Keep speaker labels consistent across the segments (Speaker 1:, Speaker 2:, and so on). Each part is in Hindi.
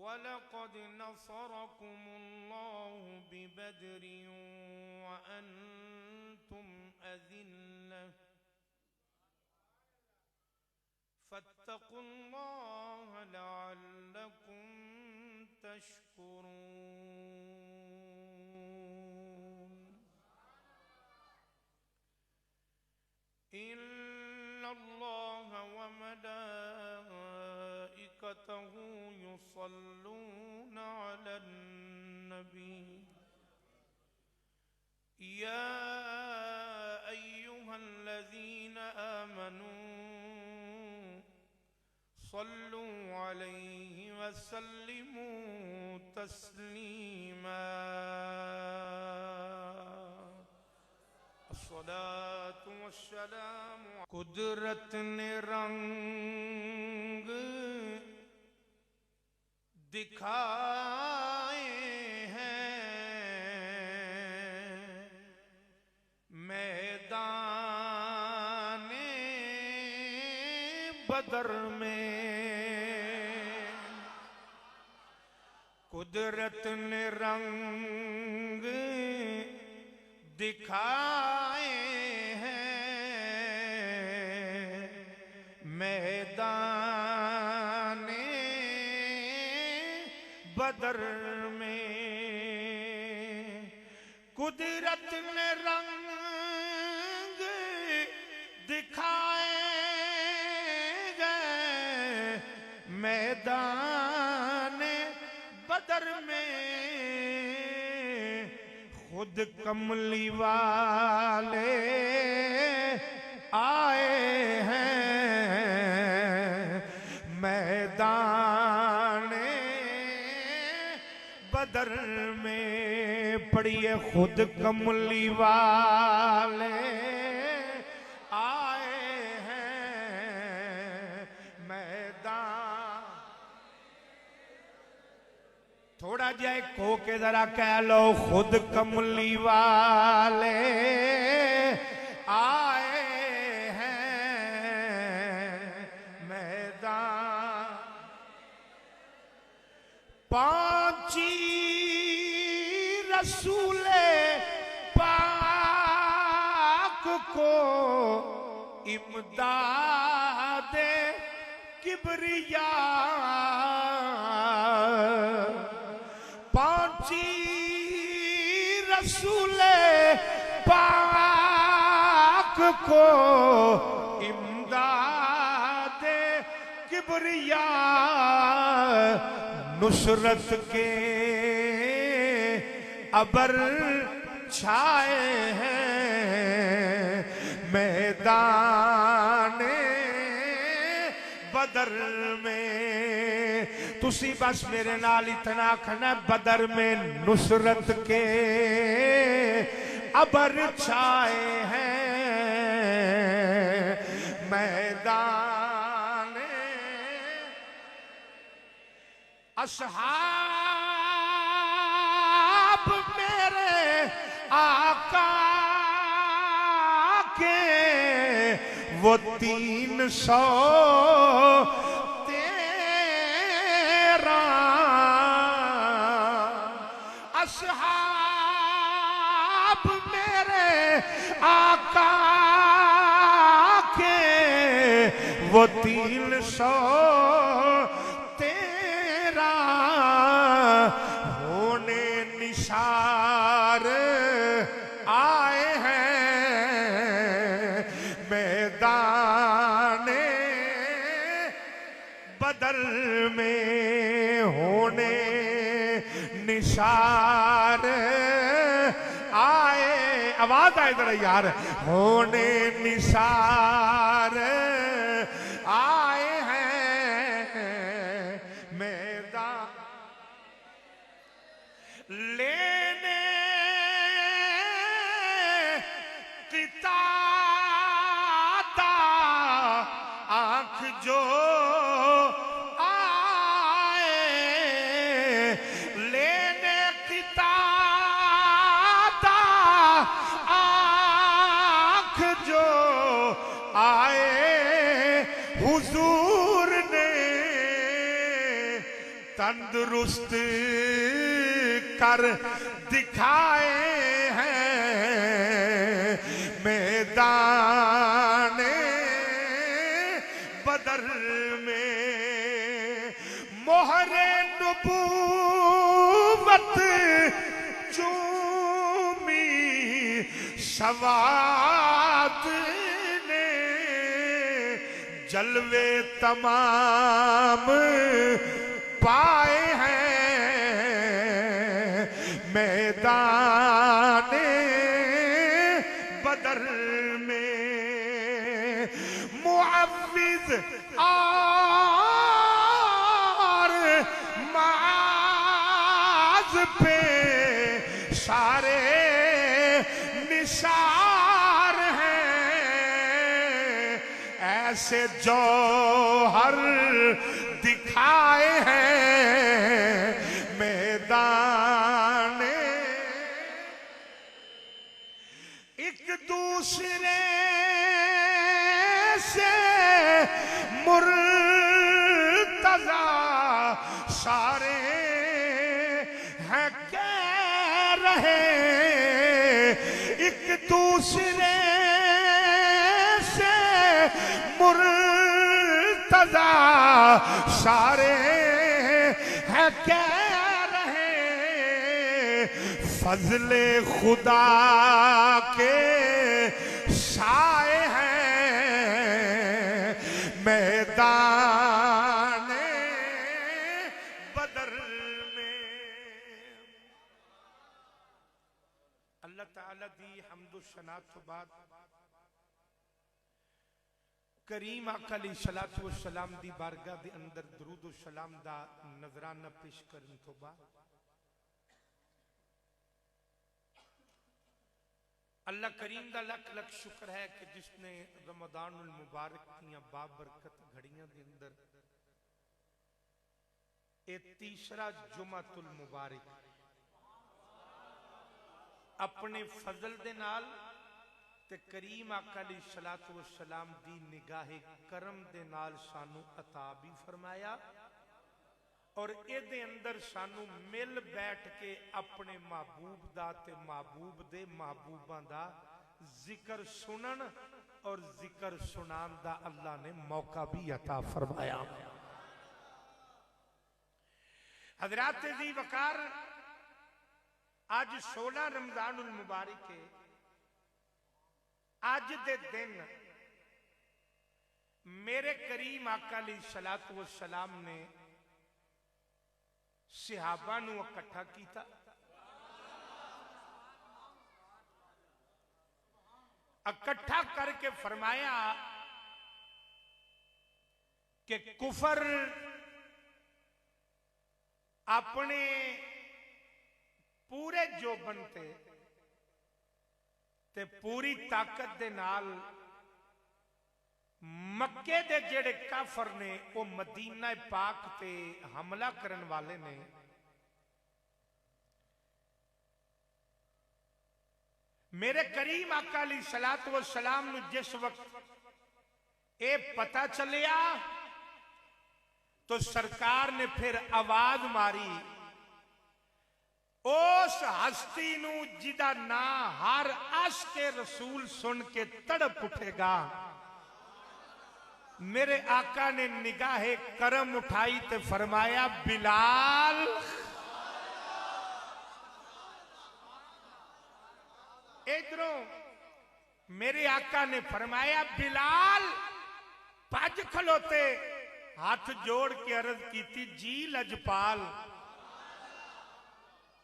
Speaker 1: वलक़द नसरकुमुल्लाहु बिबद्र वअन्तुम अज़िल्लह फत्तक़ुल्लाह लअल्लकुम तशकुरून। इन्नल्लाह व मलाइकतहु युसल्लूना अलन नबी या अय्युहल्लज़ीना आमनू सल्लू अलैहि वसल्लिमू तस्लीमा। अस्सलातु वस्सलामु। कुदरत ने रंग दिखाए हैं मैदाने बदर में। कुदरत ने रंग दिखाए हैं मैदाने बदर में। कुदरत ने रंग दिखाए गए मैदान बदर में। खुद कमली वाले आए हैं मैदान बदर में। पढ़िए खुद कमली वाले आए हैं मैदान। थोड़ा जाए को के जरा कह लो खुद कमली वाले आए हैं मैदान। पांची रसूले पाक को इमदादे किबरिया। पांची रसूले पाक को इमदादे किबरिया। नुसरत के अबर छाए हैं मैदान बदर में। तुसी बस मेरे नाल इतना आखना बदर में नुसरत के अबर छाए हैं मैदान। अस्हाब मेरे आका के वो 313 अस्हाब मेरे आका के वो 313 होने निसार आए हैं मैदान बदर में। होने निसार आए। आवाज आए जरा यार। होने निसार आए हैं मैदान। लेने कितादा आंख जो आए। लेने कितादा आंख जो आए। हुजूर ने तंदुरुस्त कर दिखाए हैं मैदान बदर में। मोहरे नबूवत चूमी सवात ने जलवे तमाम पाए हैं मैदान बदर में। मुअव्विज़ और माज पे सारे निसार हैं ऐसे जौहर दिखाए हैं मैदान। एक दूसरे से मुर्तजा सारे हैं कह रहे एक दूसरे से मुर्तजा सारे हैं कह रहे फजले खुदा के साए हैं मैदान बदर में। अल्लाह ताला दी हम्दो सना तो बाद करीम आका अलैहिस्सलातु वस्सलाम दी बारगाह दे अंदर दरूद व सलाम दा नजराना पेश करन तो बाद अल्लाह करीम दा लख लख शुक्र है कि जिसने रमदानुल मुबारक दियां बाबरकत घड़ियां दे अंदर ए तीसरा जुमातुल मुबारक अपने फजल दे नाल ते करीम आका अलैहिस्सलातु वस्सलाम दी निगाहे करम दे नाल सानू अता भी फरमाया और इहदे अंदर सानू मिल बैठ के अपने महबूब दा ते महबूब दे महबूबां दा जिक्र सुनन और जिक्र सुनान दा अल्लाह ने मौका भी अता फरमाया। हजरात दी वकार आज 16 रमजानुल मुबारक है। आज दे दिन मेरे करीम आका अलैहिस्सलातु वस्सलाम ने सहाबा नू इकट्ठा किया, इकट्ठा करके फरमाया कि कुफर अपने पूरे जोबन ते पूरी ताकत दे नाल मक्के दे जेड़े काफर ने वो मदीना पाक ते हमला करन वाले ने मेरे करीम आका अलैहिस्सलातु वस्सलाम नू जिस वक्त ए पता चलिया तो सरकार ने फिर आवाज मारी उस हस्ती नू जिदा ना हर आशिके रसूल सुन के तड़प उठेगा। मेरे आका ने निगाहे करम उठाई ते फरमाया बिलाल इधरों मेरे आका ने फरमाया बिलाल भज खलोते हाथ जोड़ के अर्ज की जी लजपाल।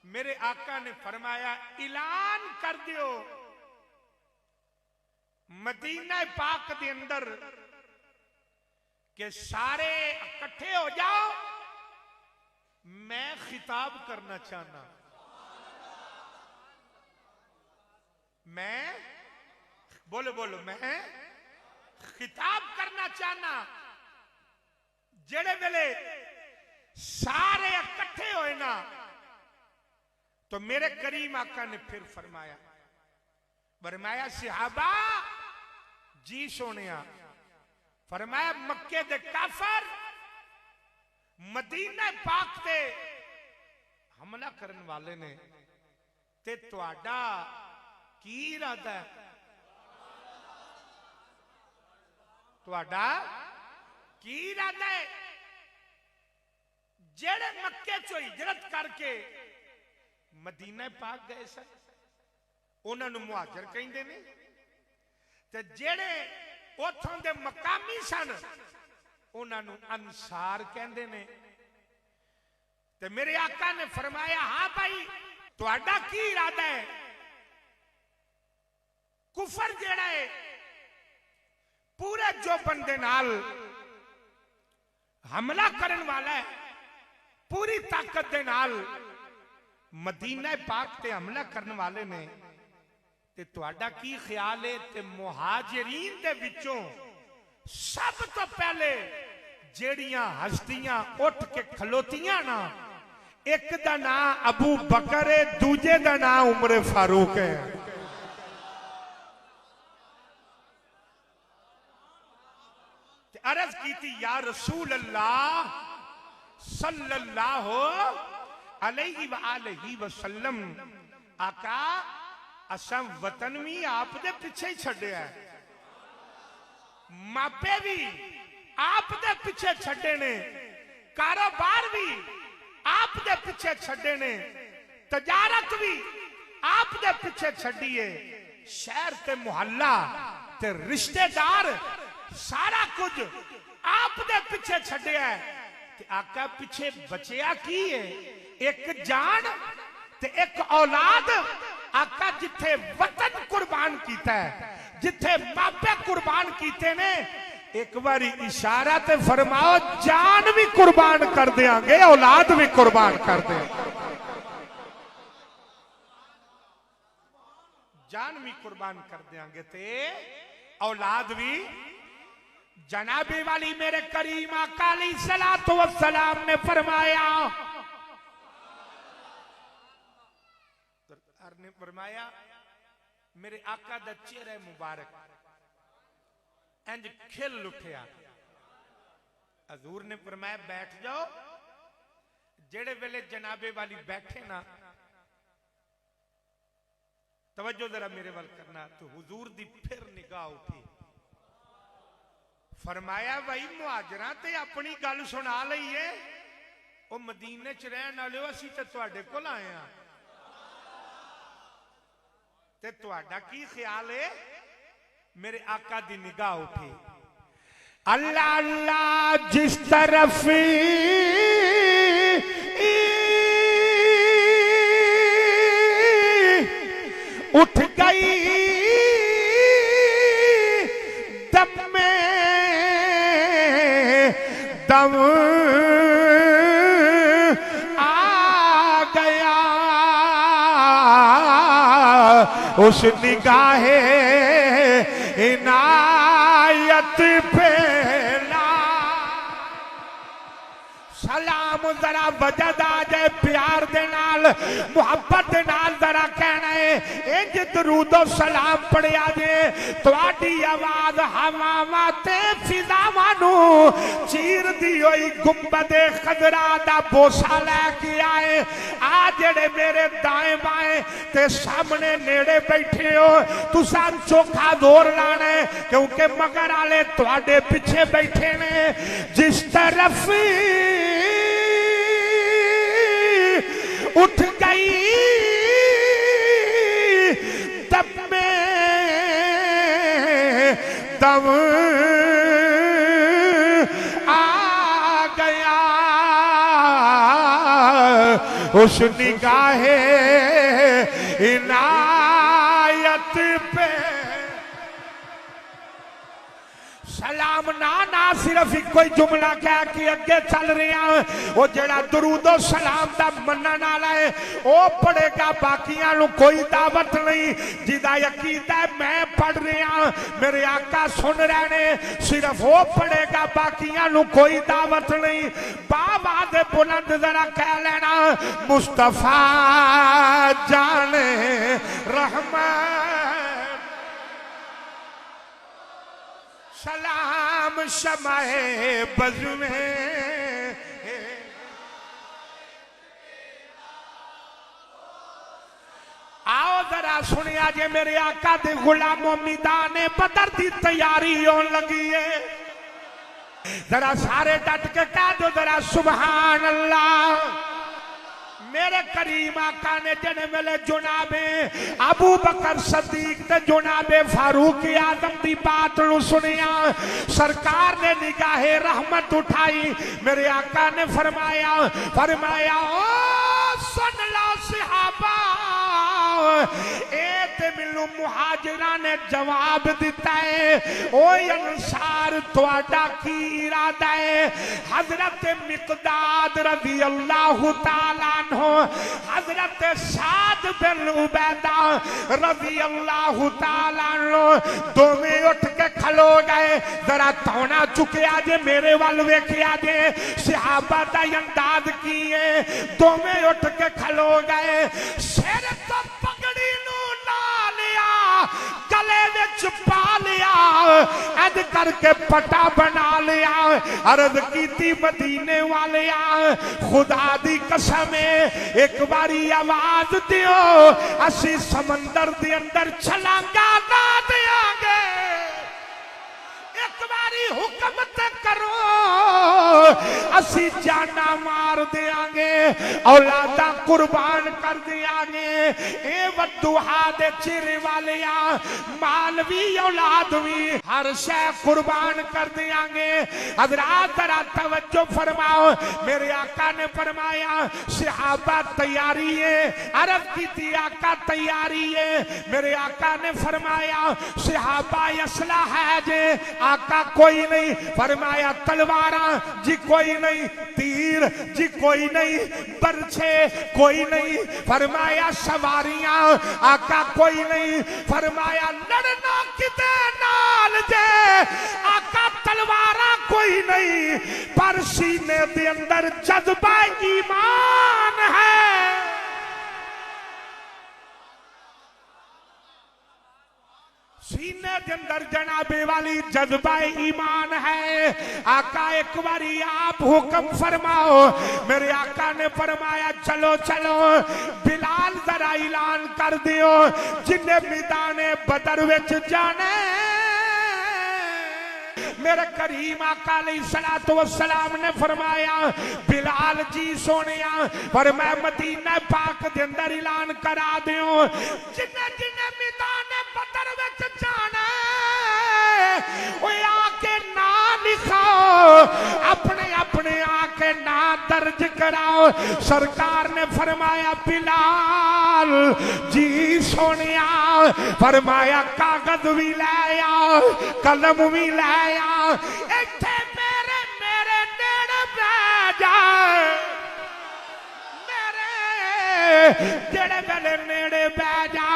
Speaker 1: मेरे आका ने फरमाया ऐलान कर दियो मदीना पाक के अंदर कि सारे इकट्ठे हो जाओ, मैं खिताब करना चाहना। मैं बोलो बोलो मैं खिताब करना चाहना। जेड़े वेले सारे इकट्ठे होए ना तो मेरे करीम आका ने फिर फरमाया सहाबा जी सोनिया, फरमाया मक्के दे काफर मदीना पाक ते हमला करन वाले ने ते तुहाडा की इरादा है? तुहाडा की इरादा है? जेड़े मक्के चो हिजरत करके मदीना पाक गए सन उन्होंने मुहाजिर कहते ने, ते जेड़े उथों दे मकामी सन उन्होंने अंसार कहते ने। ते मेरे आका ने फरमाया, हाँ भाई तुहाडा की इरादा है? कुफर जेड़ा है पूरे जो बंदे नाल हमला करन वाला है पूरी ताकत दे नाल मदीना पाक ते हमला करने वाले ने, ते तुहाडा की ख्याल है? ते मुहाजिरीन दे विचों सब तो पहले जेड़ियां हस्तियां उठ के खलोतियां ना, एक दा नाम अबू बकर है, दूजे दा नाम उमर फारूक है। अर्ज की थी, या रसूल अल्लाह सल्लल्लाहु अलैहि वसल्लम, आका असा वतन भी आप दे पीछे ही छड्या है, मापे भी आप दे पीछे छड्डे ने, कारोबार भी आप दे पीछे छड्डे ने, तजारत भी आप दे पीछे छड्डी है, शहर ते मुहल्ला ते रिश्तेदार सारा कुछ आप दे पीछे छड्या है। ते आका पीछे बचिया की है? एक जान ते एक औलाद। आका जिथे वतन कुर्बान कीता है, जिथे मापे कुर्बान कीते ने, एक बारी इशारा ते फरमाओ जान भी कुर्बान कर देंगे, औलाद भी कुर्बान कर देंगे। जान भी कुर्बान कर देंगे ते औलाद भी। जनाबे वाली मेरे करीम आका अलैहिस्सलातु वस्सलाम ने फरमाया, मेरे आका दा चेहरा मुबारक इंज खिल उठिया। हजूर ने फरमाया बैठ जाओ। जेड़े वेले जनाबे वाली बैठे ना, तवज्जो जरा मेरे वाल करना, तो हुजूर दी फिर निगाह उठी। फरमाया भाई मुहाजरा ते अपनी गल सुना लईए, वो मदीने च रहन वाले असीं ते तुहाडे कोल आए हां, ते तुहाडा की ख्याल है? मेरे आका दी निगाह उठी। अल्लाह अल्लाह जिस तरफ उठ गई दम में दम आ गया, उस निगाहे इनायत पे सलाम जरा वजद आ जाए, प्यार दे नाल मुहब्बत दे नाल जरा कहना है, इंज दरूदो सलाम पढ़िया जे, तुहाडी आवाज हवावां ते फिजावां नूं चीरदी होई गुंबदे खजरा दा बोसा लैके आए। आ जेड़े मेरे दाएं बाएं ते सामने नेड़े बैठे हो, तुसां चोखा जोर लाना है, क्योंकि मगर आले तुहाडे पीछे बैठे ने। जिस तरफ उठ गई दम में दम आ गया, उस निगाहे इनायत पे सलाम ना ना सिर्फ एक ही जुमला कह के अगे चल रहे हैं। वो जड़ा दरूदो सलाम दा मनन वाला है वो पढ़ेगा, बाकियां नु कोई दावत नहीं। जिदा अकीदा मैं पढ़ रहा, मेरे आका सुन रहे ने, सिर्फ वो पढ़ेगा, बाकियां नु कोई दावत नहीं। बाबा दे बुलंद जरा कह लेना, मुस्तफा जाने रहमत सलाम शमाए बज़ में जरा सुनिया जे मेरे आका दे गुलामों मैदान बदर दी तैयारी होने लगी है। जरा सारे डट के कह दो जरा सुभान अल्लाह। मेरे करीम आका ने जने वेले जुनाबे अबू बकर सदीक ते जुनाबे फारूक आजम दी बात नु सुनिया, सरकार ने निगाहे रहमत उठाई। मेरे आका ने फरमाया ओ सुन लो सहाबा, ए ते मिलू मुहाजिरा ने जवाब दिता है, ओ अंसार तुहाडा की इरादा है? हजरत मिकदाद रज़ी अल्लाह तआला अन्हु, हजरत साद बिन उबैदा रज़ी अल्लाह तआला अन्हु दोवें उठ के खलो गए। जरा तौना चुकिया जे मेरे वाल वेखिया जे सहाबा दा अंदाज की है। दोवें उठ के खलो गए, सिर तो पगड़ी नू ला लिया, गले विच पा लिया, ऐद करके पटा बना लिया। अर्ज कीती मदीने वालिया खुदा दी कसम एक बारी आवाज दियो, असी समंदर दे अंदर छलांगा ना देंगे। एक बारी हुक्म ते करो, असी जाना मार देंगे, औलादा कुर्बान कर देंगे। ए वदुहा दे चिरे वालिया माल भी औलाद भी हर शय कुर्बान कर देंगे। हजरात जरा तवज्जो फरमाओ, मेरे आका ने फरमाया सहाबा तैयारी है। अरब की थी आका तैयारी है। मेरे आका ने फरमाया सहाबा असला है जे? आका कोई नहीं। फरमाया तलवारा जी कोई नहीं, तीर जी कोई नहीं, बरछे कोई नहीं। फरमाया सवारियां आका कोई नहीं। फरमाया लड़ना किते नाल जे? आका तलवारा कोई नहीं, पर सीने दे अंदर जज्बा ईमान है। सीने के अंदर जनाबे वाली जज्बा ईमान है। आका एक बारी आप हुक्म फरमाओ। मेरे आका ने फरमाया चलो चलो बिलाल जरा ऐलान कर दियो, जिन्हें मैदाने बदर विच जाने। मेरे करीम आका अलैहिस्सलातु वस्सलाम ने फरमाया बिलाल जी सोनिया, पर मैं मदीना पाक के अंदर ऐलान करा दियो, जिन्हें जिन्हें मैदाने बदर विच जाना वो आके ना लिखाओ, अपने अपने आके ना दर्ज कराओ। सरकार ने फरमाया बिलाल जी सोनिया, फरमाया कागज भी ले आओ, कलम भी ले आओ, इत्थे मेरे मेरे नेड़े बैठ जा। जेड़े वेले नेड़े बैठ जा।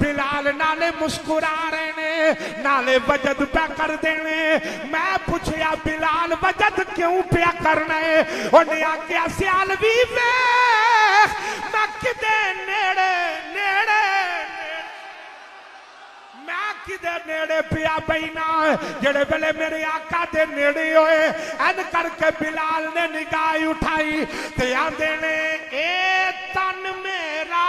Speaker 1: बिलाल नाले मुस्कुरा रहे ने, नाले वजद पे कर देने। मैं पूछया बिलाल वजद क्यों पिया करना है? उन्हें आख्या सियाल भी मैं किदे नेड़े नेड़े मैं किदे नेड़े पिया बैना। जेड़े वेले मेरे आका दे नेड़े होए एन करके बिलाल ने निगाह उठाई ते आंदे ने ए तन मेरा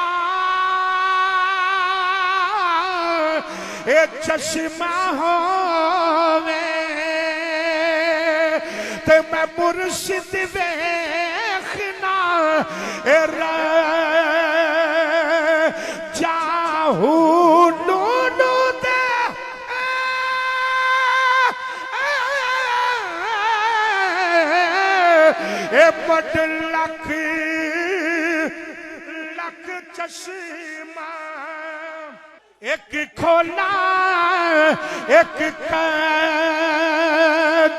Speaker 1: ए चश्मा होवे ते मैं मुर्शिद वेखना ए जाहू बड़ लख लख चश्मा, एक खोला एक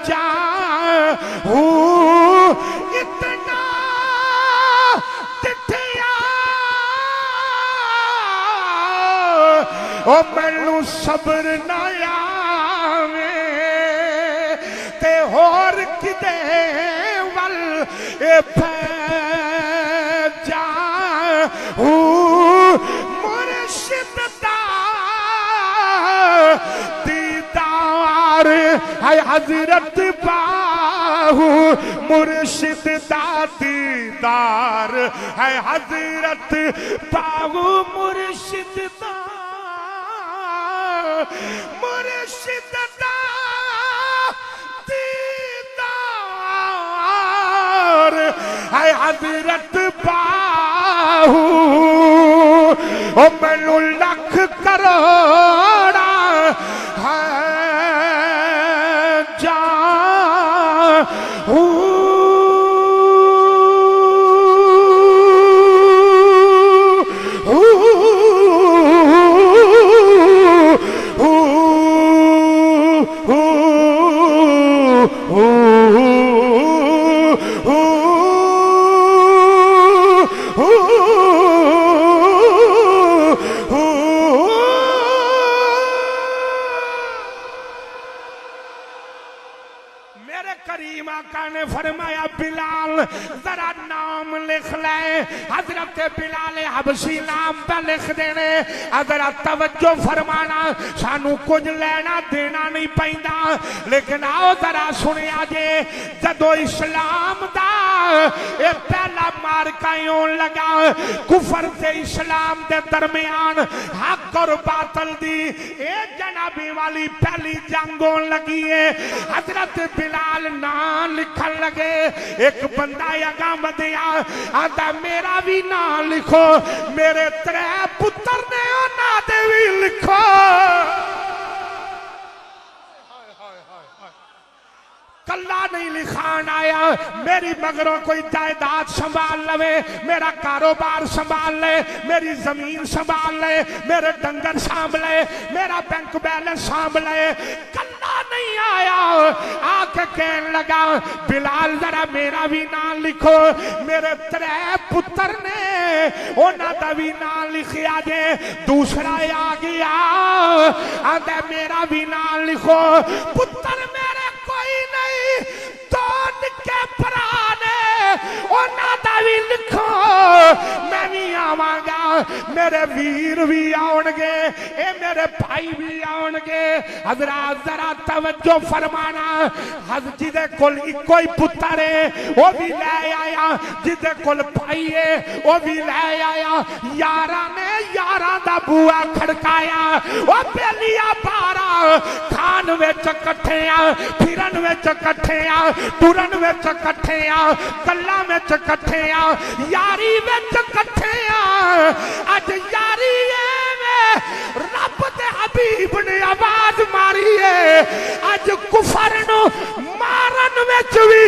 Speaker 1: जाहू इतना तिथिया ओ मैनू सब्र ना आवे ते होर किते जाहू मुर्शिद दा दीदार है हजरत बाहू मुर्शिद दा दीदार है हजरत पाऊ मुर्शिद दा मुर्शिद दा दीदार है हजरत पाऊ ओ मैनू लख करोड़ा है जा फरमाया बिलाल जरा नाम लिख ले हजरत बिलाल हबशी नाम पे लिख देने जरा तवज्जो फरमाना सानू कुछ लेना देना नहीं पैंदा लेकिन आओ जरा सुनिया जे जदों इस्लाम दा ये पहला मारका होने लगा कुफर से इस्लाम दे दरमियान हक और बातल दी ए जनाबी वाली पहली जंग होने लगी है हजरत बिलाल नाम लिखन लगे एक बंदा अगा बधिया आंदा मेरा भी नाम लिखो मेरे 3 पुत्र ने ना दे भी लिखो कल्ला नहीं लिखान आया मेरी मगरों कोई जायदाद संभाल लवे मेरा कारोबार संभाल ले मेरी जमीन संभाल ले मेरे डंगर संभाले मेरा बैंक बैलेंस संभाले कल्ला नहीं आया आके कहने लगा बिलाल जरा मेरा भी नाम लिखो मेरे 3 पुत्र ने उन्होंने का भी नाम लिखिया जे दूसरा आ गया आंदा मेरा भी नाम लिखो पुत्र मेरे कोई नहीं तो निके भरा ने उन्होंने का भी लिखो मैं भी आवांगा मेरे वीर भी आउणगे ए मेरे भाई भी आउणगे हजरात जरा तवज्जो फरमाना हज जिदे कोल इको ही पुत्र है वो भी ले आया जिदे कोल भाई है वो भी ले आया यारा ने यारा दा बुआ खड़काया वो बेलिया बारा खान विच कट्ठे आ फिरन विच कट्ठे आ टुरन विच कट्ठे आ गल्लां विच कट्ठे आ यारी विच कट्ठे आ अज यारी रब दे हबीब ने आवाज मारी है अज कुफर नु मारन विच भी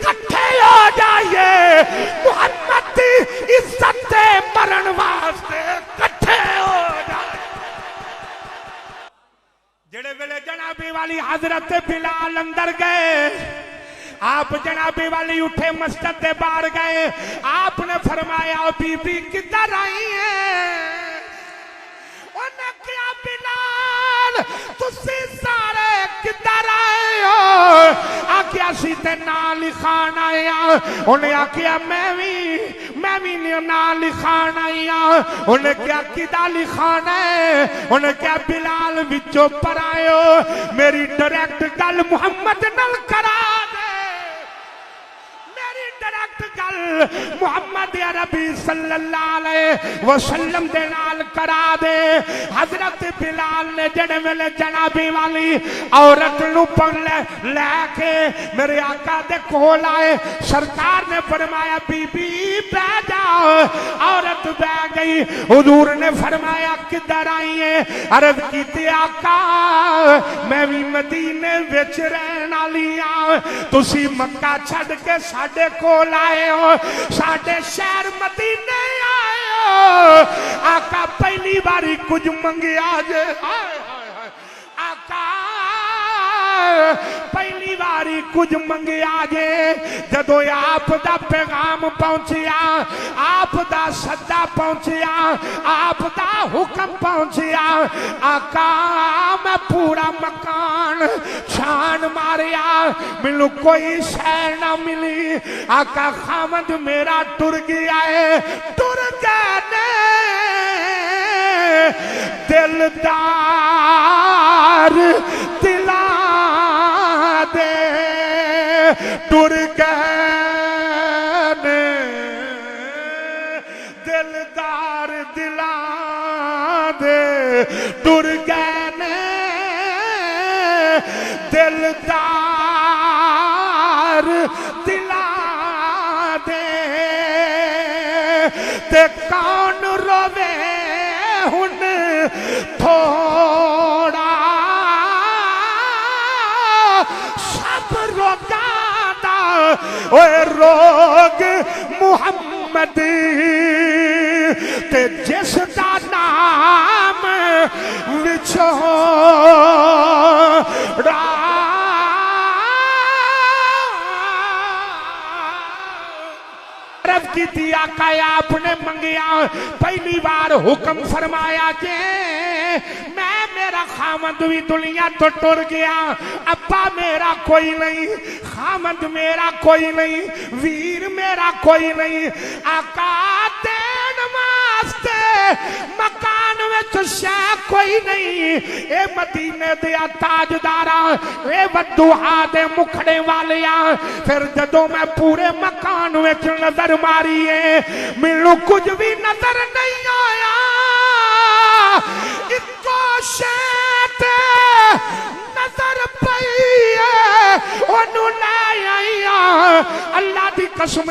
Speaker 1: कट्ठे हो जाइए मुहम्मद दी इज्जत ते मरन वास्ते कट्ठे हो जाए जेड़े वेले जनाबी वाली हजरत बिलाल अंदर गए आप जनाबी वाली उठे मस्जिद के बाहर गए आपने फरमाया बीबी किधर आई है उन्हें क्या बिलाल तुसी सारे किधर आए हो आख्या सी ते नाम लिखान आया उन्हें आख्या मैं भी नाम लिखान आया उन्हें क्या किदा लिखाना है उन्हें क्या बिलाल विचों पर आयो मेरी डायरेक्ट गल मुहम्मद नाल करा डायरेक्ट गल मुहम्मद अरबी सल्लल्लाहु अलैहि वसल्लम दे नाल करा दे हजरत बिलाल ने जड़े वेले जनाबी वाली औरत नू लेके मेरे आका दे कोल आए सरकार ने फरमाया बीबी बैठ जाओ औरत बैठ गई हुजूर ने फरमाया किधर आई है अर्ज की आका मैं भी मदीने विच रहन वाली हां तुसी मक्का छड़ के साडे कोल आए हो साडे शहर मदीने आए हो आका पहली बारी कुछ मंगिया जे आका पहली बारी कुछ मंगिया जे जदों आप दा पैगाम पहुंचिया आप दा सद्दा पहुंचिया आप दा हुक्म पहुंचिया आका मैं पूरा मकान छान मारिया मैनू कोई शह ना मिली आका खामद मेरा टुर गया है टुर गए दिलदार दिला दे टुर गए दिलदार दिला दे टुर गए ने दिलदार दिला दे ते कौन रोवे हुन थोड़ा सब रोगा दा ओए रोग मुहम्मद ते जिसदा नाम विछोड़ा की थी आका आपने मंगिया पहली बार हुक्म फरमाया के मैं मेरा खामद भी दुनिया तो टुर गया अब्बा मेरा कोई नहीं खामद मेरा कोई नहीं वीर मेरा कोई नहीं आका देन वास्ते मकान में शह कोई नहीं ए मदीने दे ताजदारा ए बदुआ दे मुखड़े वाले फिर जदों मैं पूरे मकान में नजर मारी है मैनू कुछ भी नजर नहीं आया इको शेत नजर पई है ओनू ले आई अल्लाह दी कसम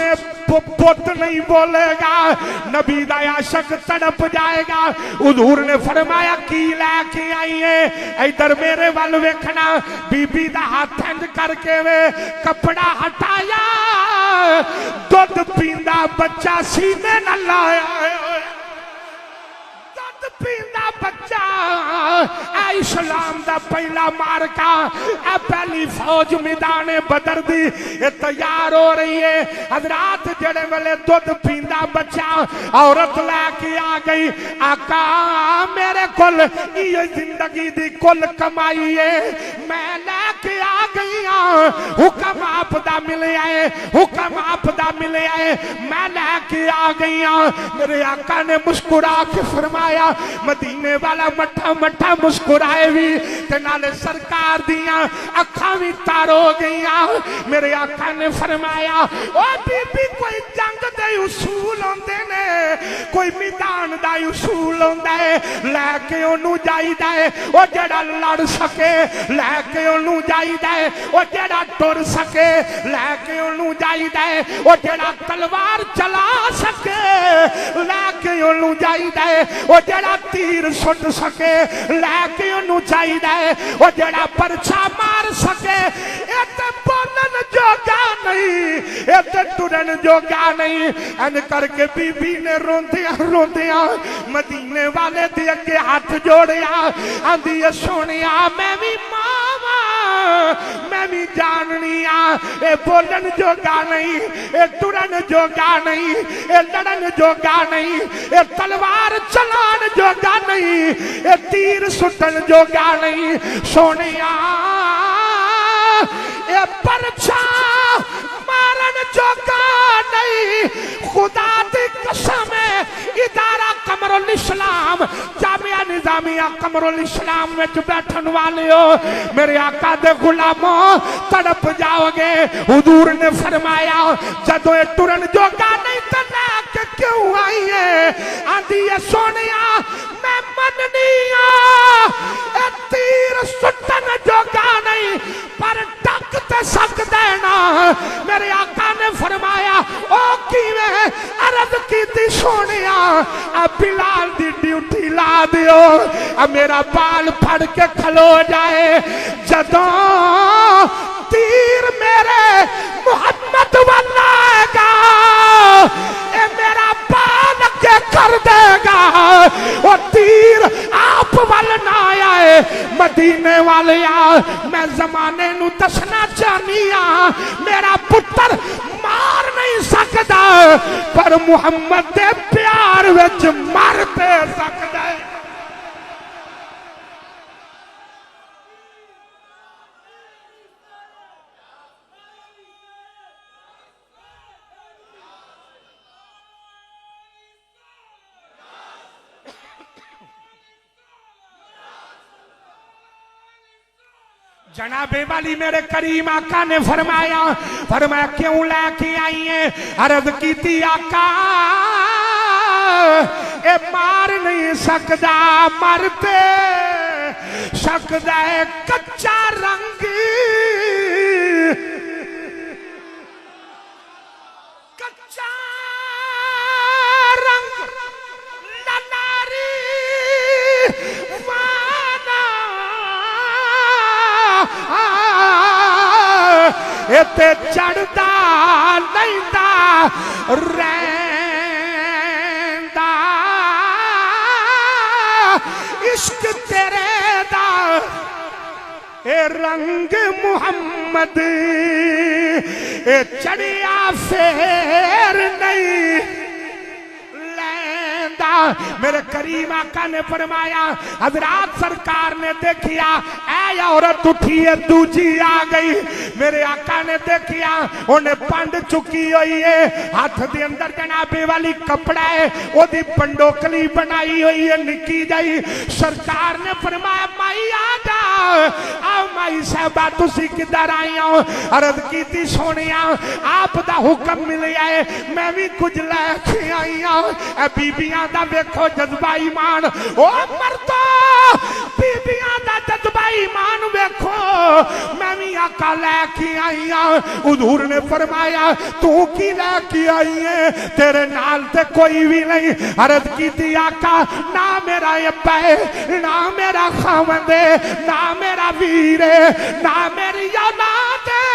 Speaker 1: पुत नहीं बोलेगा नबी दा आशिक तड़प जाएगा हुजूर ने फरमाया की लेके आई है इधर मेरे वाल वेखना बीबी दा हाथ इंज करके वे कपड़ा हटाया दुध पींदा बच्चा सीने न लाया दुध पींदा बच्चा इस्लाम दा पहला मार्का पहली फौज मैदान बदर दी तैयार हो रही है हजरात जेड़े वेले दुध पींदा बच्चा औरत लैके आ गई आका मेरे कोल ये जिंदगी दी कुल कमाई है मैं लैके आ गई हुक्म आपदा मिले आए हुक्म आपदा मिले आए मैं लैके आ गई मेरे आका ने मुस्कुरा के फरमाया मदीने वाला मठा मठा मुस्कुराए भी ते नाले सरकार दिया अखा भी तार हो गई मेरे आका ने फरमाया ओ बीबी कोई जंग दे उसूल होंदे ने कोई मैदान दा उसूल होंदा है लैके ओनू जाईदा है ओ जेड़ा लड़ सके लैके ओनू जाईदा है ओ जेड़ा टुर सके लैके ओनू जाईदा है ओ जेड़ा तलवार चला सके लैके ओनू जाईदा है ओ जेड़ा तीर सुट सके लैके ओनू चाहिदा है ओ जेड़ा परछा मार सके ए ते बोलन जोगा नहीं ए ते टुरन जोगा नहीं एन करके बीबी ने रोंदिया रोंदिया मदीने वाले दे अगे हाथ जोड़िया आंदी सोनिया मैं भी मावा मैं भी जाननी आ ए बोलन जोगा नहीं ए टुरन जोगा नहीं ए लड़न जोगा नहीं ए तलवार चलान जोगा नहीं ए तीर सुटन जोगा नहीं सोनिया ए परछा मारन जोगा नहीं खुदा दी कसम है इदारा कमरुल इस्लाम जामिया निजामिया कमरुल इस्लाम में बैठन वाले हो मेरे आका दे गुलामों तड़प जाओगे हुजूर ने फरमाया जदों ये टुरन जोगा नहीं तो लेके क्यों आई है आंधी है सोनिया मैं मननी तीर सुटन जोगा नहीं पर टक ते सकदा ना मेरे आका ने फरमाया ओ किवें अर्ज कीती सोनिया आ बिलाल दी ड्यूटी ला दियो आ मेरा बाल फड़ के खलो जाए जदों तीर मेरे मोहम्मद वाला आएगा ए मेरा बाल के कर देगा वो तीर आप वाल ना आए मदीने वाले मैं जमाने नू दसना चाहनी मेरा पुत्र मार नहीं सकता पर मुहम्मद दे प्यार विच मर दे सकदा है जनाबे वाली मेरे करीम आका ने फरमाया फरमाया क्यों लेके आई है अर्ज की थी आका ए मार नहीं सकदा मरते सकदा है कच्चा रंग कच्चा रंग ललारी वाना इते चढ़दा लैंदा रैंदा इश्क तेरे दा ए रंग मुहम्मद ए चढ़िया फेर नहीं लैंदा। मेरे करीम आका ने फरमाया हजरात सरकार ने देखिया ऐ औरत उठी है दूजी आ गई। मेरे आका ने देखिया उन्हें पंड चुकी हुई है हाथ दे अंदर जनाबे वाली कपड़ा है ओदी पंडोकली बनाई हुई है निकी जाई। सरकार ने फरमाया माई आ जा आओ माई साहबा तुसी किधर आई हो। अर्ज की सोनिया आप दा हुक्म मिलिया है मैं भी कुछ लैके आई हूं। बीबियां दा देखो जज्बा ईमान ओ मर्दो बीबियां दा जज्बा ईमान देखो मैं भी आका लैके आई हूं। हुजूर ने फरमाया तू की लैके आई है तेरे नाल ते कोई भी नहीं। अर्ज की आका ना मेरा अब्बा है ना मेरा खावंद है ना मेरा वीर है ना मेरी औलाद है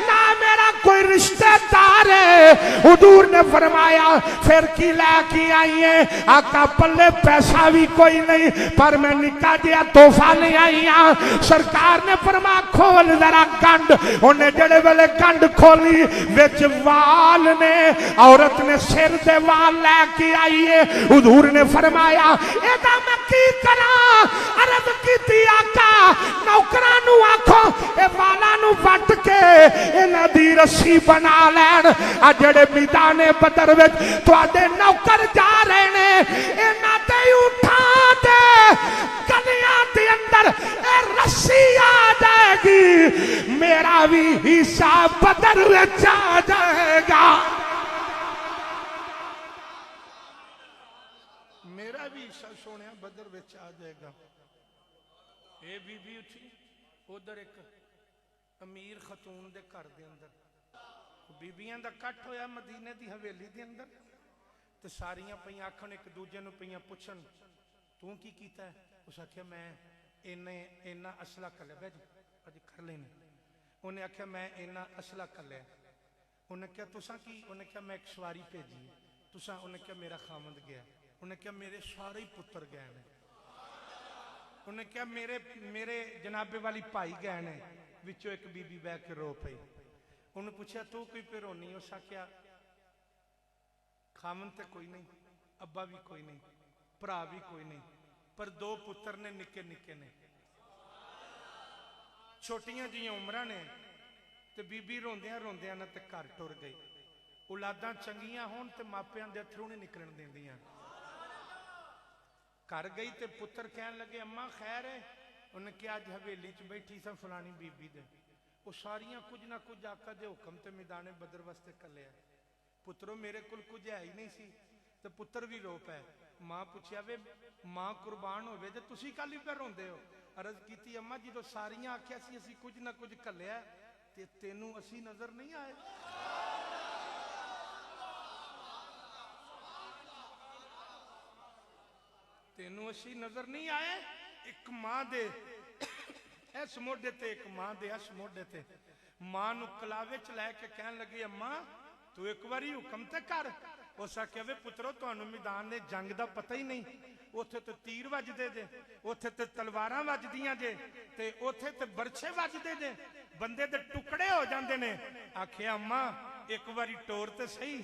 Speaker 1: ना मेरा कोई रिश्तेदार है। हुजूर ने फरमाया फिर की लैके आई है। आका पल्ले पैसा भी कोई नहीं पर मैं निका जिहा तोहफा ले आई हाँ। सरकार ने फरमा खोल जरा गंढ उन्हें जड़े वेले गंढ खोली विच वाल ने औरत ने सिर दे वाल लैके आई है। हुजूर ने फरमाया एदा मैं की करा। अर्ज कीती आका नौकरां नू आखो ए वालां नू वट के इन्हां दी रस्सी बना लैन। आ जेड़े मैदाने बदर विच तुहाडे नौकर जा रहे ने इन्हां ते उठा दे गलियां दे अंदर ए रस्सी आ जाएगी मेरा भी हिस्सा बदर विच आ जाएगा। मेरा भी हिस्सा सोने बदर विच आ जाएगा। ए बीबी उठी उधर एक अमीर खतून दे घर दे अंदर बीबियां दा कट होया मदीने दी हवेली दे अंदर ते सारियां पईयां आखण एक दूजे नूं पईयां पुछण तू की कीता है। उस आख्या मैं इन्ना असला कर लिया बैठ अज कर लेने। उन्हें आख्या मैं इन्ना असला कर लिया। उन्हें क्या तुसा की उन्हें क्या मैं एक सवारी भेजी तुसा। उन्हें क्या मेरा खामंद गया। उन्हें क्या मेरे सारे ही पुत्र गए ने। उन्हें क्या मेरे मेरे जनाबे वाली भाई गए ने। विचों एक बीबी बह के रो पई। उन्हें पूछा तू कोई पे रोनी। उस आख्या खामन तो कोई नहीं अब्बा भी कोई नहीं भरा भी कोई नहीं पर दो पुत्र ने निके निके ने छोटियां जिहियां उमरां ने ते बीबी रोंदियां रोंदियां ना ते घर टुर गई। औलादां चंगियां होण ते मापियां दे अथरू नहीं निकलण दिंदियां। घर गई ते पुत्र कहन लगे अम्मा खैर है। उन्हें क्या अज हवेली च बैठी सा फलानी बीबी दे वो सारियां कुछ ना कुछ आका दे हुक्म ते मैदाने बदर वास्ते कलिया। पुत्रो मेरे कुल कुछ है ही नहीं सी ते पुत्र भी रो पै। मां पूछया वे मां कुर्बान होवे ते तुसी काली पे रोंदे हो। अर्ज कीती अम्मा जो सारियां आख्या सी असी कुछ ना कुछ कलिया ते तेनू असी नजर नहीं आए। तेनू असी नजर नहीं आए। एक मां दे इस मोढे ते एक मां दे इस मोढे ते मां नू कलावे च लैके कहन लगी अम्मा तू एक बारी हुक्म ते कर। उस आख्या वे पुत्रो तुहानू मैदान ने जंग दा पता ही नहीं। उथे ते तीर वजदे जे उथे ते तलवारां वजदियां जे ते उथे ते बरछे वजदे जे बंदे दे टुकड़े हो जांदे ने। आख्या अम्मा एक बारी टोर ते सही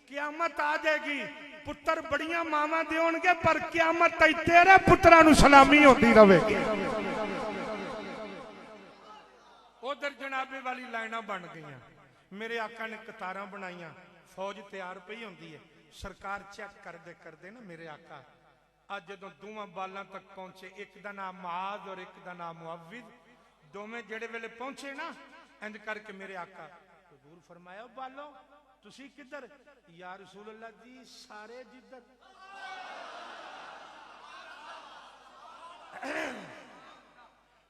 Speaker 1: क़यामत आ जाएगी पुत्र बड़ियां मावां देणगे पर क़यामत तई तेरे पुत्रां नू सलामी होती रहेगी। उधर जनाबे वाली लाइना बन गई। मेरे आका ने कतारां बनाईयां फौज तैयार पई होंदी है। सरकार चेक करते ना मेरे आका अज जो दोवां बालां तक पहुंचे एक का नाम मुआज और एक का नाम मुअव्विद दोवें जेड़े वेले पहुंचे ना इंज करके मेरे आका हुजूर फरमाया बालो तुसी किधर। या रसूल अल्लाह जी सारे जिधर।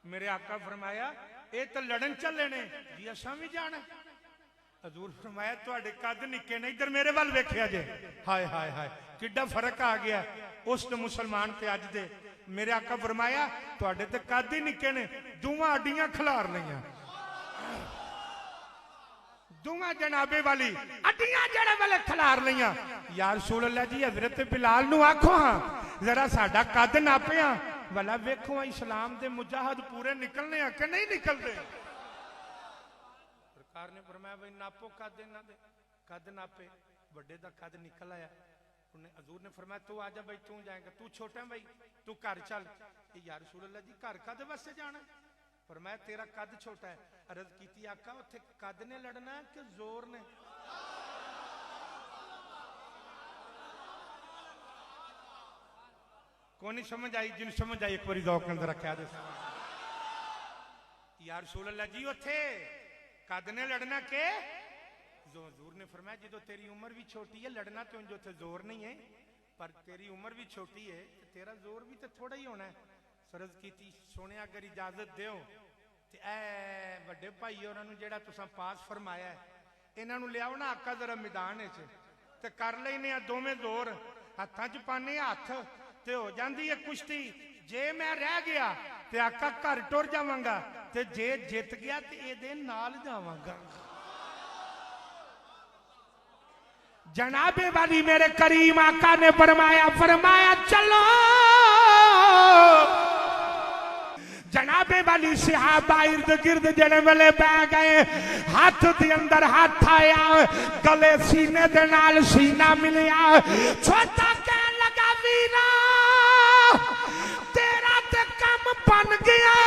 Speaker 1: मेरे आका फरमाया ये तो लड़न चले ने जी असा भी जाना। हजूर फरमाया तुहाडे कद निके ने, इधर मेरे वाल वेखिया जे, हाय हाय हाय किड्डा फर्क आ गया उस मुसलमान ते अज दे। मेरे आका फरमाया तुहाडे ते कद ही निके ने, दुआं अड्डियां खिलार लईयां, दुआं जनाबे वाली अड्डियां जेड़े वाले खिलार लईयां। या रसूल अल्लाह जी हजरत बिलाल नूं आखो हां जरा साडा कद नापिया, भला वेखो इस्लाम दे मुजाहिद पूरे निकलने आ कि नहीं निकलते। सरकार ने फरमाया भाई नापो कद इन्हां दे, कद नापे, बड़े दा कद निकल आया। उन्हें हजूर ने फरमाया तू आजा भाई, तू जाएगा, तू छोटा है भाई, तू घर चल। या रसूल अल्लाह जी घर कद वास्ते जाना? फरमाया तेरा कद छोटा है। अर्ज की आका उत्थे कद ने लड़ना है कि जोर ने? कौन नहीं समझ आई? जिन समझ आई एक बार दौक अंदर रखा दे। या रसूल अल्लाह जी उत्थे कद ने लड़ना के हजूर ने फरमाया जो तेरी उम्र भी छोटी है लड़ना तो जो थे जोर नहीं है, पर तेरी उम्र भी छोटी है तो तेरा जोर भी तो थोड़ा ही होना है। सरज की सोने अगर इजाजत दो तो ए वड्डे भाई उन्होंने जेड़ा तुसा पास फरमाया है इन्हों लियाओ ना आका जरा मैदान ते कर लेने दोवें जोर, हत्थां च पाने हथ ते हो जाती है कुश्ती। जे मैं रह गया ते आका घर टुर जावांगा, ते जे जित गया ते एदे नाल जावांगा। जनाबे वाली मेरे करीम आका ने फरमाया, फरमाया चलो। जनाबे वाली सहाबा इर्द गिर्द जने वाले बह गए, हाथ दे अंदर हाथ आया, गले सीने दे नाल सीना मिलिया। छोटा कह लगा वीरा तेरा ते कम बन गया,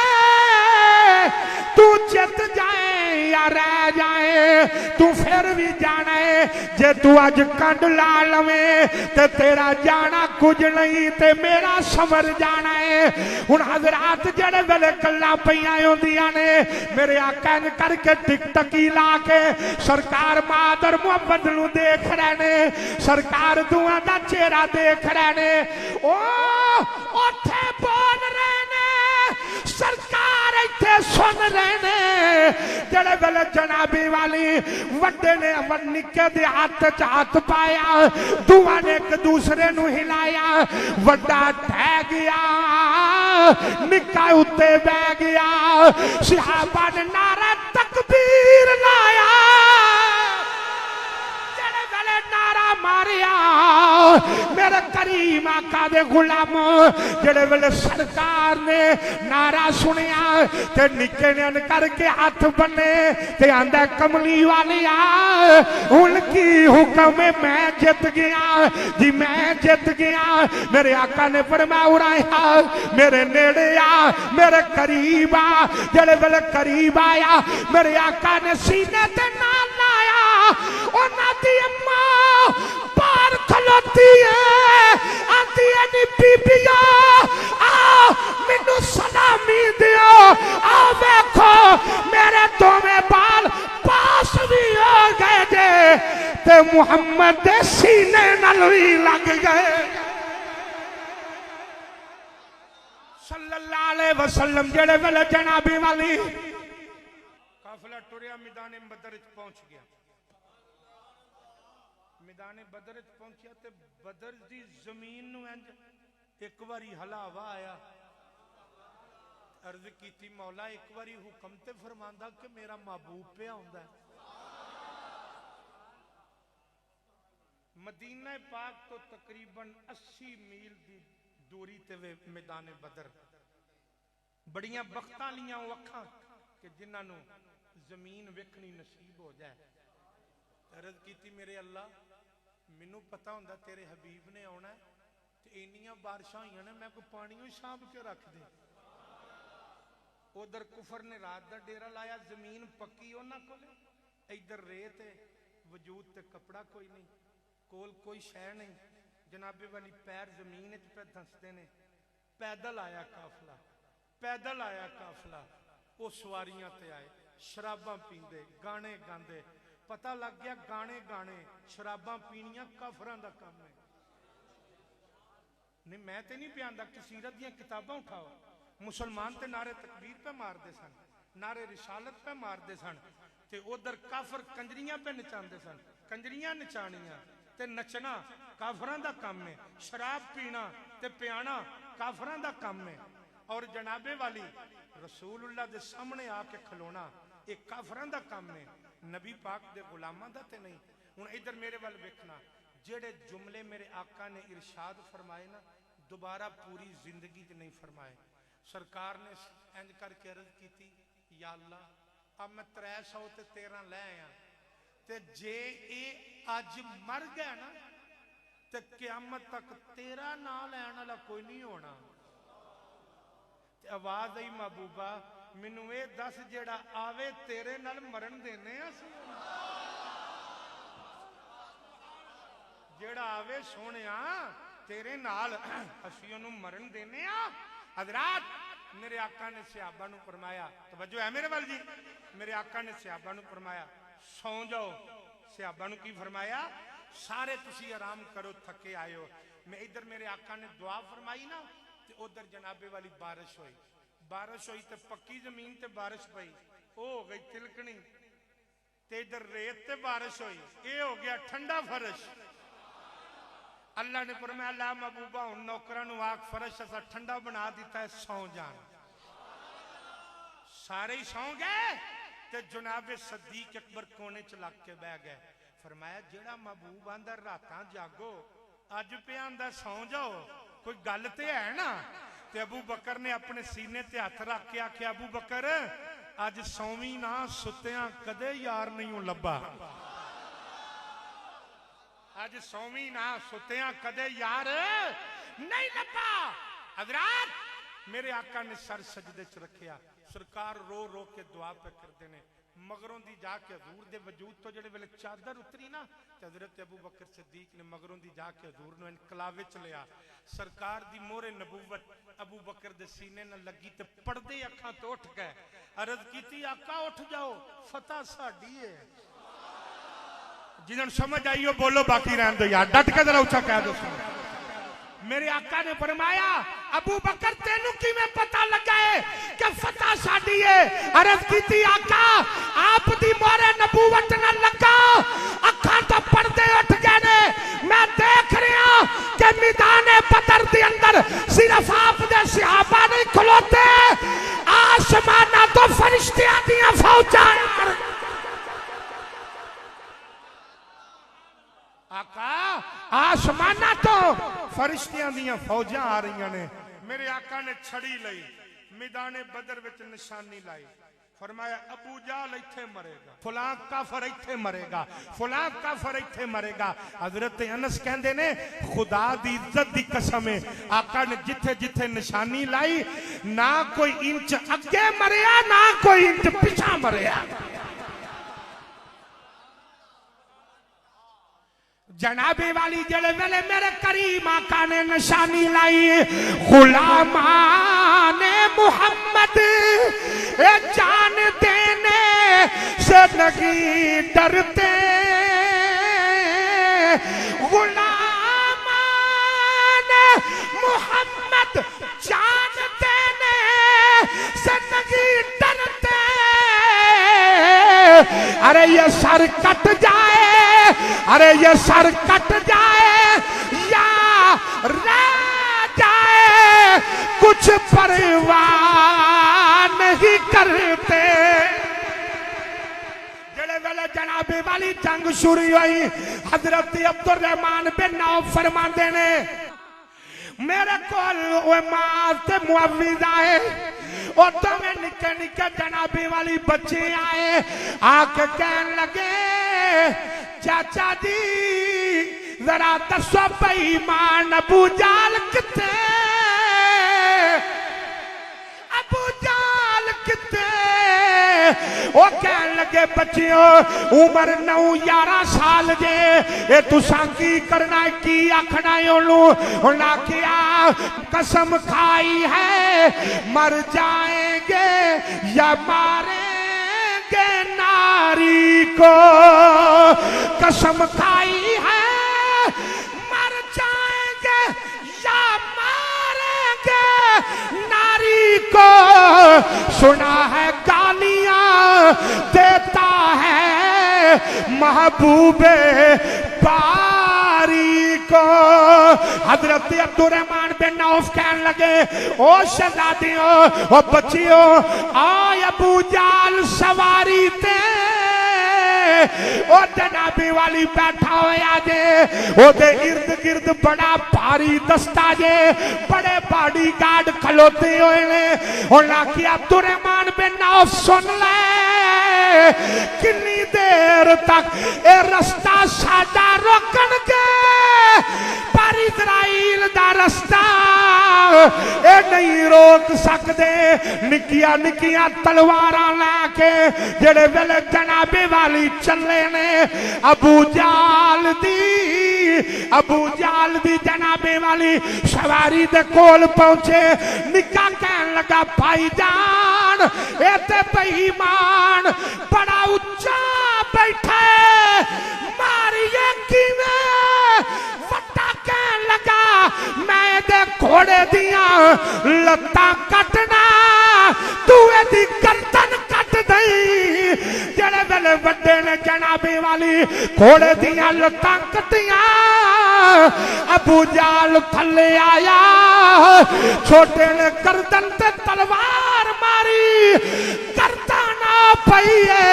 Speaker 1: तू जित जाए या रह जाए तू फिर भी जाना है। जे तू अज कंड ला लवे ते तेरा जाना कुछ नहीं ते मेरा समर जाना है। हुण हजरात जेड़े वेले गल्लां पईयां होंदियां ने मेरे आका ने करके टिकटकी ला के सरकार मादर मुहम्मद नूं देख रहे ने, सरकार दुआ दा चेहरा देख रहे ने। ओ ओथे बोल रहे ने, सरकार इत्थे सुन रहे ने। जेड़े वेले जनाबी वाली वड्डे ने निक्के दे हाथ च हाथ पाया, दुआ ने एक दूसरे नूं हिलाया, वड्डा ठह गया निक्का उत्ते बह गया। सहाबा ने नारा तकबीर लाया, जेड़े वेले नारा मारिया मेरे करीम आका दे गुलाम जेड़े वेले सरकार ने नारा सुनिया ते निक्के ने अन करके हाथ बने ते आंदा कमली वालिया हुण की हुक्म है, मैं जित गया जी, मैं जित गया। मेरे आका ने फरमाया उराया मेरे नेड़े आ, मेरे करीब आ। जेड़े वेले करीब आया मेरे आका ने सीने ते नाल लाया, उन्हां दी अम्मा बाहर खलोती है, आंदी है नी बीबिया आओ मैनू सलामी दियो। आओ देखो मेरे दोवें बाल पास भी हो गए जे ते मुहम्मद दे सीने नाल भी लग गए सल्लल्लाहु अलैहि वसल्लम। जेड़े वेले जनाबी वाली काफिला टुरिया मैदान बदर पहुंच गया, मैदान बदर पहुंचा ते बदर दी जमीन नूं एक बारी हलावा आया। अर्ज की मौला एक बारी हुक्म ते फरमांदा कि मेरा महबूब पे आउंदा है। मदीना पाक तो तकरीबन 80 मील की दूरी ते मैदान बदर। बड़ियां बख्तां लियां अखां कि जिन्हां जमीन वेखनी नसीब हो जाए। अर्ज की मेरे अल्लाह मैनू पता होंदा तेरे हबीब ने आना ते इन्नियां बारिशां होईयां ने मैं कोई पानी साँभ के रख दे। उधर कुफर ने रात का डेरा लाया, जमीन पक्की उन्हां कोले, इधर रेत है, वजूद ते कपड़ा कोई नहीं, कोल कोई शह नहीं। जनाबे वाली पैर जमीन पे धंसते ने। पैदल आया काफिला, पैदल आया काफिला। वो सवारियां ते आए, शराबां पींदे, गाने गांदे। पता लग गया गाने गाने शराबां पीनियां काफरां दा काम है। नहीं मैं ते नहीं बयानदा, सीरत दियां किताबां उठाओ, मुसलमान ते नारे तकबीर पे मारते सन, नारे रिसालत पे मारते सन, ते उधर काफर कंजरियां पे नचाते सन। कंजरियां नचानियां ते नचना काफरां दा काम है, शराब पीना ते पियाना काफरां दा काम है, और जनाबे वाली रसूलुल्लाह दे सामने आके खलोना ये काफरां दा काम है, नबी पाक दे गुलामां दा ते नहीं। हुण इधर मेरे वाल वेखना, जेड़े जुमले मेरे आका ने इरशाद फरमाए ना, दोबारा पूरी जिंदगी च नहीं फरमाए। सरकार ने इंज करके अर्ज की, या अल्लाह अब मैं 313 लै आया, ते जे ये अज मर गया ना ते क़यामत तक तेरा नाम लैण वाला कोई नहीं होना। आवाज आई, महबूबा मैनू ये दस, जेड़ा आवे तेरे नाल मरण देने असीं, जेड़ा आवे सोहणिया तेरे नाल असीं ओनू मरण देने आ। हज़रात मेरे आका ने सहाबा नू फरमाया, तवज्जो है मेरे वाल जी, मेरे आका ने सहाबा नू फरमाया सौ जाओ। सहाबा नू की फरमाया, सारे तुसी आराम करो, थके आए हो। मैं इधर मेरे आका ने दुआ फरमाई ना, ते उधर जनाबे वाली बारिश हुई। बारिश हुई तो पक्की जमीन ते बारिश पई, ओ हो गई तिलकनी, ते इधर रेत ते बारिश हुई, ये हो गया ठंडा फर्श। अल्लाह ने फरमाया, ला महबूबा हुण नौकरां नू आख फर्श असा ठंडा बना दिता है, सौ जान। सारे ही सौ गए, ते जनाबे सदीक अकबर कोने च लग के बह गए। फरमाया, जेड़ा महबूब आंदा रातां जागो, अज पे आंदा सौ जाओ, कोई गल ते है ना। ते अबू बकर ने अपने सीने ते हथ रख के आख्या, अबू बकर अज सौवी ना, सुत्तियां कदे यार नहीं लब्बा। अज सौवी ना, सुत्तियां कदे यार नहीं लब्बा। हज़रात मेरे आका ने सर सजदे च रखिया, सरकार रो रो के दुआ पे करते ने। मगरों दी जाके हजूर दे वजूद तो जेड़े वेले चादर उतरी ना, हजरत अबू बकर सिद्दीक ने मगरों दी जाके हजूर नूं इनकलाब विच लिया। सरकार दी मोहरे नबूवत अबू बकर दे सीने न लगी, ते पड़दे अखां तो उठ गए। अर्ज कीती, आका उठ जाओ, फतह साडी है। जिन्होंने समझ आई हो बोलो, बाकी रहन दो यार, डट के जरा ऊंचा कह दो। मेरे आका ने फरमाया, अबू बकर तेनू किवें पता लगा है कि फतह साडी है? अर्ज कीती, आका आप दी मोहरे नबूवत न लगा, अखां तो पर्दे उठ गए ने। मैं देख रहा कि मैदान बदर दे अंदर सिर्फ आप दे सहाबा नहीं खलोते, आसमाना तो फरिश्तियां दियां फौजां। आका आसमाना तो फरिश्तियां दियां फौजां आ रही ने। मेरे आका ने छड़ी लई, मैदाने बदर विच निशानी लाई, फरमाया अबू जाल इत्थे मरेगा, फलां काफर इत्थे मरेगा, फलां काफर इत्थे मरेगा। हजरत अनस कहंदे ने, खुदा दी इज्जत दी कसम है, आका ने जिथे जिथे निशानी लाई, ना कोई इंच अगे मरिया, ना कोई इंच पिछा मरिया। जनाबे वाली जड़े वेले मेरे करीम आका ने निशानी लाई, गुलामाने मुहम्मद जान देने से नहीं डरते, गुलामाने मुहम्मद जान देने से नहीं डरते। अरे ये सर कट जाए, अरे ये सर कट जाए या रह जाए, कुछ परवाह नहीं करते। जेड़े वेले जनाबे वाली जंग शुरू हुई, हजरत अब्दुल रहमान बिन औफ फरमाते ने, मेरे को मुआविज आए, और तुम्हें निके निके जनाबे वाली बच्चे आए, आके कहने लगे, चाचा जी जरा दसो बेईमान अबू जाल किथे, अबू जाल किथे? वो कहने लगे, बच्चियों उम्र 9-11 साल जे, ये तुसा की करना है, की आखना है ओनू? उन्हें आखिया, कसम खाई है मर जाएंगे या मारेंगे नारी को, कसम खाई है मर जाएंगे या मारेंगे नारी को। सुना है गालियां देता है महबूबे बारी को। हजरत अब्दुर्रहमान बिन औफ कहने लगे, ओ शहजादियों, ओ बच्चियों, आय अबू जाल सवारी ते ओ जनाबे वाली बैठा होया जे, ओदे इर्द गिर्द बड़ा भारी दस्ता जे, बड़े बॉडी गार्ड खलोते हुए ने। उन्हें आखिया अब्दुर्रहमान बिन औफ सुन ले, कितनी देर तक ए रस्ता साडा रोकणगे, पर इजराइल दा रस्ता ए नहीं रोक सकते। निकिया निकिया तलवारां लैके जेड़े वेले जनाबे वाली चले ने, अबू जाल दी जनाबे वाली सवारी दे कोल पहुंचे। निका कहन लगा, भाईजान ए ते बेईमान बड़ा उच्चा बैठा है, मारिए किवें? फटा कहन लगा, मैं दे घोड़े दिया लत्तां कटना, तू एदी गर्दन कट दई। जेड़े वेले वड्डे ने जनाबे वाली घोड़े दिया लत्तां कटियां, अबू जाल थले आया, छोटे ने गर्दन ते तलवार मारी, गर्दन पई है।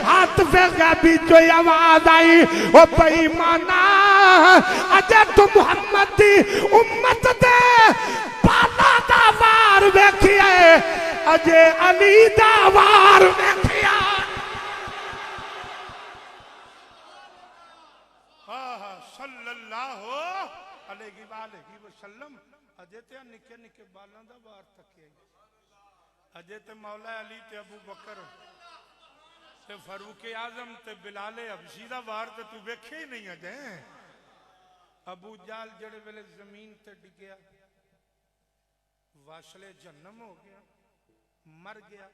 Speaker 1: हाथ फेंका, बीचो आवाज आई, ओ बेईमाना, अजे तू मुहम्मद दी उम्मत दे पाला दा वार वेखिए, अजे अली दा वार वेखिया। सल्लल्लाहु अलैहि वसल्लम। अजे ते निके निके बालां दा वार तकिया, अजे ते मौला अली ते अबू बकर ते फारूक आजम ते बिलाल हबशी दा वार ते तू वेखे ही नहीं। अजे अबू जाल जड़े वेले जमीन ते डिगया, वासले जन्नम हो गया, मर गया।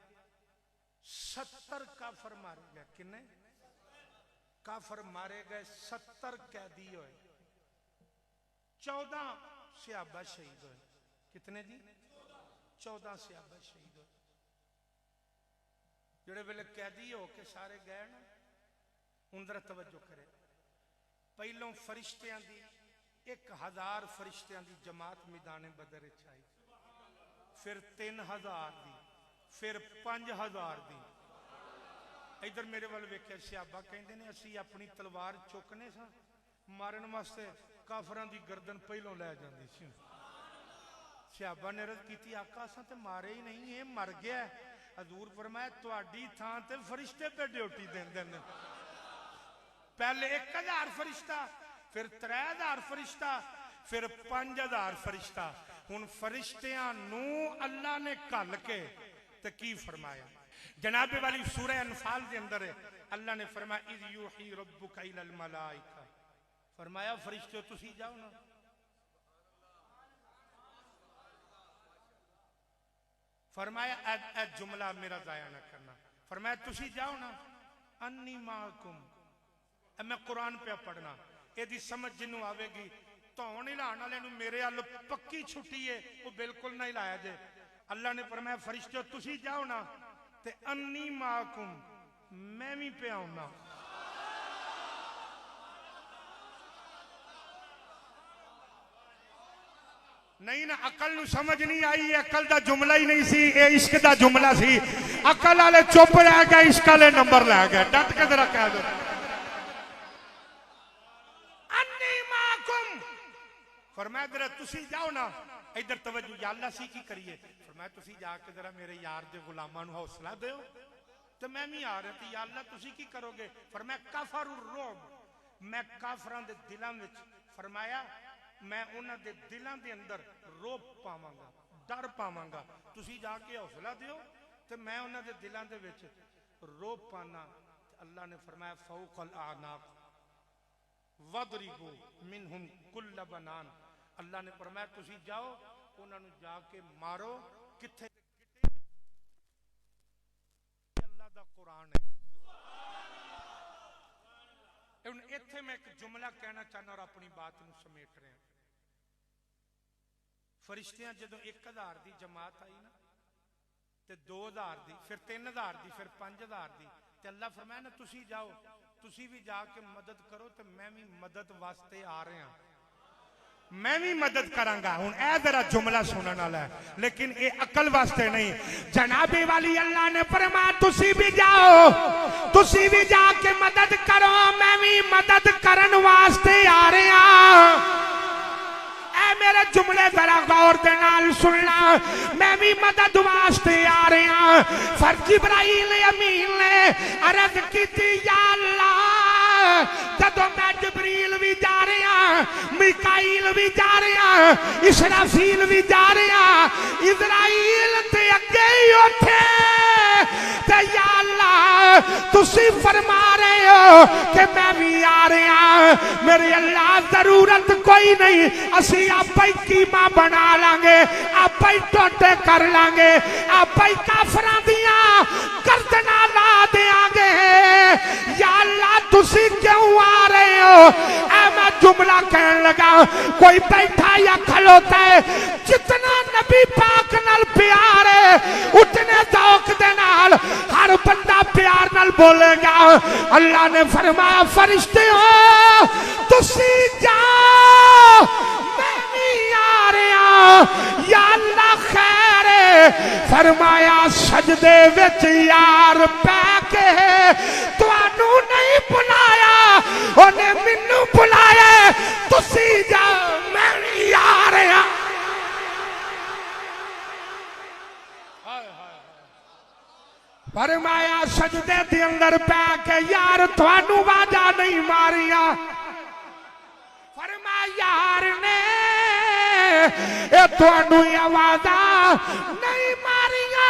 Speaker 1: 70 काफर मारे गए। किन्ने काफर मारे गए? 70 कैदी हुए, 14 सहाबा शहीद हुए। कितने जी? 14 सहाबा शहीद हुए। जेड़े वेले कैदी हो के सारे गए ना, उधर तवज्जो करे। पहलों फरिश्तियां दी 1000 फरिश्तियां दी जमात मैदाने बदर च आई, फिर 3000 दी, फिर 5000 दी। इधर मेरे वाल वेख्या, सहाबा कहते ने असी अपनी तलवार चुकने सा, मारन वास्ते काफरां दी गर्दन पहलों लै जांदी सी। सहाबा ने अर्ज की, आका असां ते मारे ही नहीं, ये मर गया। हजूर फरमाया, तुहाडी थां ते फरिश्ते पे ड्यूटी देंदे ने। पहले 1000 फरिश्ता, फिर 3000 फरिश्ता, फिर 5000 फरिश्ता। हुन फरिश्तियां नू अल्लाह ने घल के ते की फरमाया? जनाबे वाली सूरह अनफाल के अंदर है, अल्लाह ने फरमाया, इज़ यूही रब्बुका इलल मलाइका, फरमाया फरिश्ते तुसी जाओ ना। फरमाया ए जुमला मेरा जाया ना करना, फरमाया तुसी जाओ ना। अन्नी माकुम, मैं कुरान पे पढ़ना, यदि समझ जिन्हों आवेगी। धौन हिलाने वाले नूं मेरे अल पक्की छुट्टी है, वो बिल्कुल ना हिलाया जे। अल्लाह ने फरमाया फरिश्ते तुसी जाओ ना, ते अन्नी माकुम, मैं भी पे आउना। नहीं ना, अकल नूं समझ नहीं आई। अकल दा जुमला ही नहीं सी, ये इश्क दा जुमला सी। अकल वाले चुप रह गए, इश्क वाले नंबर लै गए। डट के जरा कह दो, अन्नी माकुम। फरमाया जरा तुसी जाओ ना। इधर तवज्जो, या अल्लाह सी की करिए? फरमाया तुसी जाके जरा मेरे यार दे गुलामां नूं हौसला दो, तो मैं भी आ रहा थी। या अल्लाह तुसी की करोगे? फरमाया काफरुर रुब, मैं काफरां दे दिलां विच, फरमाया मैं उन्हां दे दिलां दे अंदर रोब पावांगा, डर पावांगा। तुसी जाके हौसला दियो ते मैं उन्हां दे दिलां दे विच रोब पाना। अल्लाह ने फरमाया फौकल आनाक वदरिबू मिनहुम कुल्ल बनान। अल्लाह ने फरमाया तुसी जाओ, उन्हां नूं जाके मारो। किथे? अल्लाह दा कुरान है। इत्थे मैं एक जुमला कहना चाहना और अपनी बात नूं समेट रहा। फरिश्तियां जदों 1000 दी जमात आई ना, ते 2000 दी, फिर 3000 दी, फिर 5000 दी। ते अल्लाह फरमाया ना तुसी जाओ, तुसी भी जाके मदद करो, ते मैं भी मदद वास्ते आ रहा, मैं भी मदद करांगा। हुण ए जरा जुमला सुनने वाला है, लेकिन ये अकल वास्ते नहीं। जनाबे वाली अल्लाह ने फरमाया तुसी भी जाओ, तुसी भी जाके मदद करो, मैं भी मदद करन वास्ते आ रहा। मेरे जुमले जरा गौर दे नाल सुनना, मैं भी मदद वास्ते आ रहा। फर्ज जिब्राइल अमीन ने अर्ज की या अल्लाह, जदों मैं जिब्रील भी जा रहा, मिकाईल भी जा रहा, इसराफील भी जा रहा, इजराइल ते अगे ही उठे ते या अल्लाह तुसी फरमा रहे हो कि मैं भी आ रहा। मेरे अल्लाह जरूरत कोई नहीं, असी आप ही कीमा बना लांगे, आप ही टोटे कर लांगे, आप ही काफरां दियां गर्दनां ला देंगे। या अल्लाह तुसी क्यों आ रहे हो? ऐ मैं जुमला कहने लगा, कोई बैठा या खलोता है, जितना नबी पाक नाल प्यार है उतने ज़ौक दे नाल हर बंदा प्यार नाल बोलेगा। अल्लाह ने फरमाया फरिश्ते हो तुसी जाओ, मैं भी आ रहा। या अल्लाह खैर फरमाया सजदे विच यार पै के तुहानू नहीं बुलाया, उन्हें मैनू बुलाया। तुसी जाओ, मैं भी आ रहा। फरमाया सजदे दे अंदर पै के यार तुहानू वाजा नहीं मारिया। फरमाया यार ने ए तुहानू आवाजा नहीं मारिया।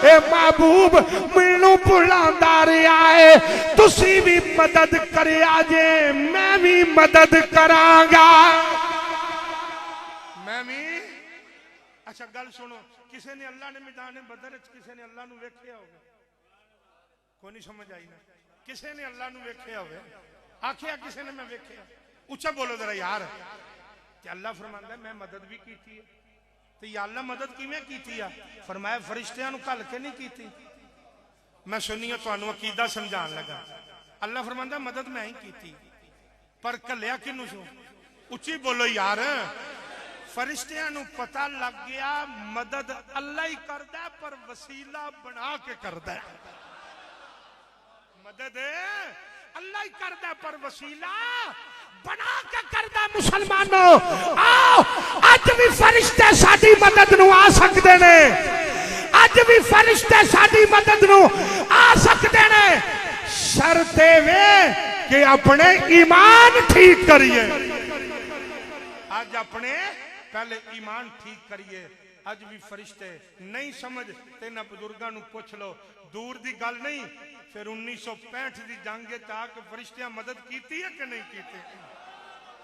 Speaker 1: ए महबूब मैनू बुलांदा रहा है, तुसी भी मदद करिया जे, मैं भी मदद करांगा। मैं भी। अच्छा गल सुनो, किसी ने अल्लाह ने मैदान बदर किसी ने अल्लाह नूं वेख्या होवे? कोई नहीं समझ आई ना? किसी ने अल्लाह नूं वेख्या होवे? आखिया किसी ने मैं वेख्या? उच्चा बोलो जरा यार। कि अल्लाह फरमांदा मैं मदद भी की है। तो या अल्लाह मदद किवें कीती आ? फरमाया फरिश्तियां नूं घल के नहीं कीती। मैं सुनियो तुहानूं अकीदा समझाण लगा। अल्लाह फरमांदा मदद मैं ही कीती, पर घल्लिया किनू सो? उच्ची बोलो यार। फरिश्तियां नूं पता लग गया मदद अल्लाह ही करदा, पर वसीला बना के करदा। मदद अल्लाह ही करदा, पर वसीला बना के करदा। मुसलमानों आओ, अज भी फरिश्ते साडी मदद नूं आ सकदे ने, अज भी फरिश्ते साडी मदद नूं आ सकदे ने, शर्त वे कि अपने ईमान ठीक करिए। आज अपने पहले ईमान ठीक करिए। अज भी फरिश्ते नहीं समझ ते ना बुजुर्गों नूं पुछ लो, दूर दी गल नहीं। फिर 1965 की जंग आके फरिश्तियां मदद की है कि नहीं की?